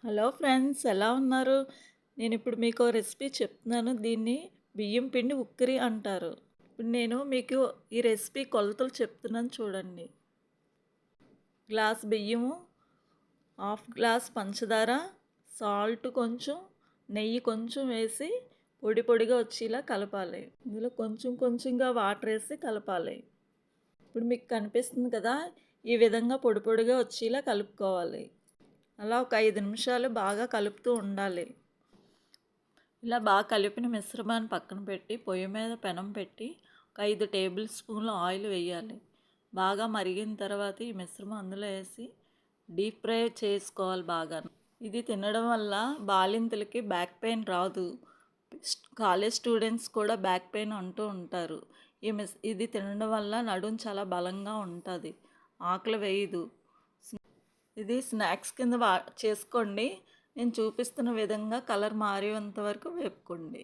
Hello friends, ఎలా ఉన్నారు? నేనిప్పుడు మీకో రెసిపీ చెప్తున్నాను. దీన్ని బియ్యం పిండి ఉక్కిరి అంటారు. ఇప్పుడు నేను మీకు ఈ రెసిపీ కొలతలు చెప్తున్నాను చూడండి. గ్లాస్ బియ్యము, హాఫ్ గ్లాస్ పంచదార, సాల్ట్ కొంచెం, నెయ్యి కొంచెం వేసి పొడి పొడిగా వచ్చేలా కలపాలి. ఇందులో కొంచెం కొంచెంగా వాటర్ వేసి కలపాలి. ఇప్పుడు మీకు కనిపిస్తుంది కదా! ఈ విధంగా పొడి పొడిగా వచ్చేలా కలుపుకోవాలి. అలా ఒక 5 నిమిషాలు బాగా కలుపుతూ ఉండాలి. ఇలా బాగా కలిపిన మిశ్రమాన్ని పక్కన పెట్టి పొయ్యి మీద పెనం పెట్టి ఒక 5 టేబుల్ స్పూన్ల ఆయిల్ వేయాలి. బాగా మరిగిన తర్వాత ఈ మిశ్రమం అందులో వేసి డీప్ ఫ్రై చేసుకోవాలి బాగా. ఇది తినడం వల్ల బాలింతలకి బ్యాక్ పెయిన్ రాదు. కాలేజ్ స్టూడెంట్స్ కూడా బ్యాక్ పెయిన్ అంటూ ఉంటారు. ఇది తినడం వల్ల నడుం చాలా బలంగా ఉంటుంది, ఆకలి వేయదు. ఇది స్నాక్స్ కింద చేసుకోండి. నేను చూపిస్తున్న విధంగా కలర్ మారేంత వరకు వేపుకోండి.